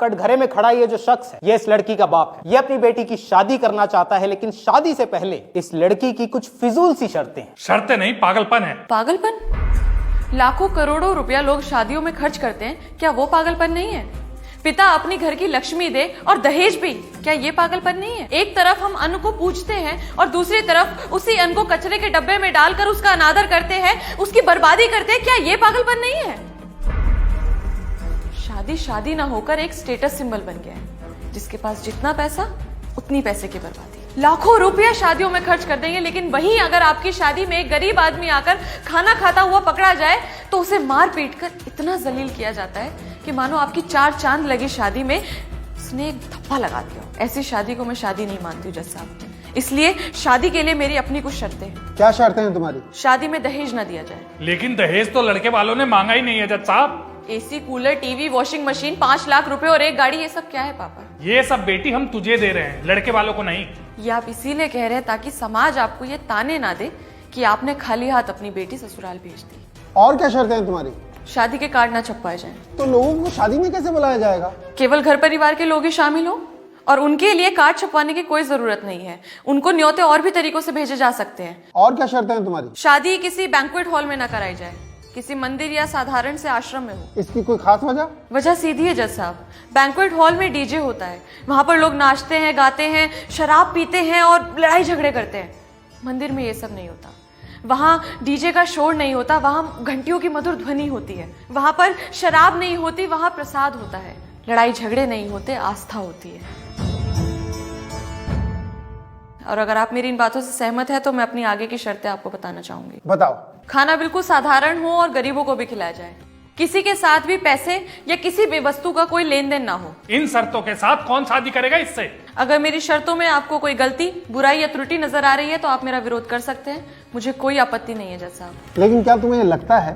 कटघरे में खड़ा ये जो शख्स है, ये इस लड़की का बाप है। ये अपनी बेटी की शादी करना चाहता है, लेकिन शादी से पहले इस लड़की की कुछ फिजूल सी शर्तें हैं। शर्तें नहीं, पागलपन है। पागलपन? लाखों करोड़ों रुपया लोग शादियों में खर्च करते हैं, क्या वो पागलपन नहीं है? पिता अपनी घर की लक्ष्मी दे और दहेज भी, क्या ये पागलपन नहीं है? एक तरफ हम अन्न को पूजते हैं और दूसरी तरफ उसी अन्न को कचरे के डब्बे में डालकर उसका अनादर करते हैं, उसकी बर्बादी करते हैं, क्या ये पागलपन नहीं है? शादी शादी ना होकर एक स्टेटस सिंबल बन गया है। जिसके पास जितना पैसा उतनी पैसे की बर्बादी। लाखों रुपया शादियों में खर्च कर देंगे, लेकिन वहीं अगर आपकी शादी में एक गरीब आदमी आकर खाना खाता हुआ पकड़ा जाए तो उसे मार पीट कर इतना जलील किया जाता है कि मानो आपकी 4 चांद लगी शादी में उसने एक धप्पा लगा दिया। ऐसी शादी को मैं शादी नहीं मानती हूँ जज साहब। इसलिए शादी के लिए मेरी अपनी कुछ शर्तें हैं। क्या शर्तें हैं तुम्हारी? शादी में दहेज ना दिया जाए। लेकिन दहेज तो लड़के वालों ने मांगा ही नहीं है जज साहब। AC, cooler, TV, washing machine, 5 lakh रुपए और एक गाड़ी, ये सब क्या है पापा? ये सब बेटी हम तुझे दे रहे हैं, लड़के वालों को नहीं। ये आप इसीलिए कह रहे हैं ताकि समाज आपको ये ताने ना दे कि आपने खाली हाथ अपनी बेटी ससुराल भेज दी। और क्या शर्तें हैं तुम्हारी? शादी के कार्ड ना छपवाए जाएं। तो लोगों को शादी में कैसे बुलाया जाएगा? केवल घर परिवार के लोग ही शामिल हो और उनके लिए कार्ड छपवाने की कोई जरूरत नहीं है। उनको न्योते और भी तरीकों से भेजे जा सकते हैं। और क्या शर्तें हैं तुम्हारी? शादी किसी बैंक्वेट हॉल में ना कराई जाए, किसी मंदिर या साधारण से आश्रम में हो। इसकी कोई खास वजह? वजह सीधी है जज साहब, बैंक्वेट हॉल में डीजे होता है, वहां पर लोग नाचते हैं, गाते हैं, शराब पीते हैं और लड़ाई झगड़े करते हैं। मंदिर में ये सब नहीं होता। वहां डीजे का शोर नहीं होता, वहां घंटियों की मधुर ध्वनि होती है। वहां पर शराब नहीं होती, वहां प्रसाद होता है। लड़ाई झगड़े नहीं होते, आस्था होती है। और अगर आप मेरी इन बातों से सहमत है तो मैं अपनी आगे की शर्तें आपको बताना चाहूंगी। बताओ। खाना बिल्कुल साधारण हो और गरीबों को भी खिलाया जाए। किसी के साथ भी पैसे या किसी भी वस्तु का कोई लेन देन ना हो। इन शर्तों के साथ कौन शादी करेगा इससे? अगर मेरी शर्तों में आपको कोई गलती, बुराई या त्रुटि नजर आ रही है तो आप मेरा विरोध कर सकते हैं, मुझे कोई आपत्ति नहीं है जज साहब। लेकिन क्या तुम्हें लगता है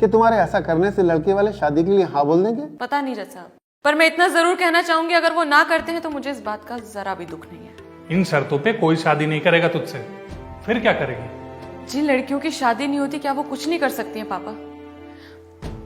कि तुम्हारे ऐसा करने से लड़के वाले शादी के लिए हाँ बोल देंगे? पता नहीं जज साहब, पर मैं इतना जरूर कहना चाहूंगी, अगर वो ना करते हैं तो मुझे इस बात का जरा भी दुख नहीं है। इन शर्तों पे कोई शादी नहीं करेगा तुझसे, फिर क्या करेगी? जिन लड़कियों की शादी नहीं होती क्या वो कुछ नहीं कर सकती हैं पापा?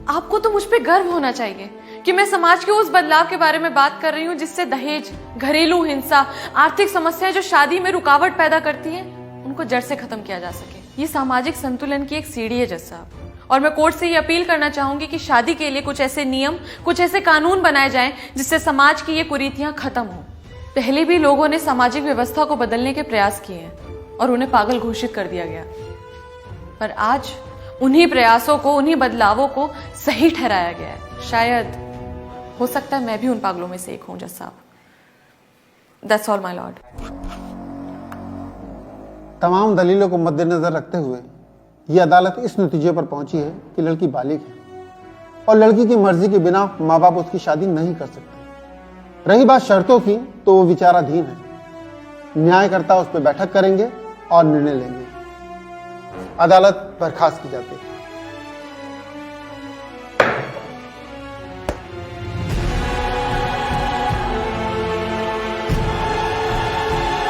आपको तो मुझ पे गर्व होना चाहिए कि मैं समाज के उस बदलाव के बारे में बात कर रही हूँ जिससे दहेज, घरेलू हिंसा, आर्थिक समस्याएं जो शादी में रुकावट पैदा करती हैं, उनको जड़ से खत्म किया जा सके। ये सामाजिक संतुलन की एक सीढ़ी है जज साहब, और मैं कोर्ट से ये अपील करना चाहूंगी कि शादी के लिए कुछ ऐसे नियम, कुछ ऐसे कानून बनाए जाएं जिससे समाज की ये कुरीतियां खत्म हो। पहले भी लोगों ने सामाजिक व्यवस्था को बदलने के प्रयास किए हैं और उन्हें पागल घोषित कर दिया गया, पर आज उन्हीं प्रयासों को, उन्हीं बदलावों को सही ठहराया गया है। शायद, हो सकता है मैं भी उन पागलों में से एक हूं जज साहब। That's all my Lord. तमाम दलीलों को मद्देनजर रखते हुए ये अदालत इस नतीजे पर पहुंची है कि लड़की बालिग है और लड़की की मर्जी के बिना माँ बाप उसकी शादी नहीं कर सकते। रही बात शर्तों की, तो वो विचाराधीन है। न्यायकर्ता उस पर बैठक करेंगे और निर्णय लेंगे। अदालत बर्खास्त की जाती है।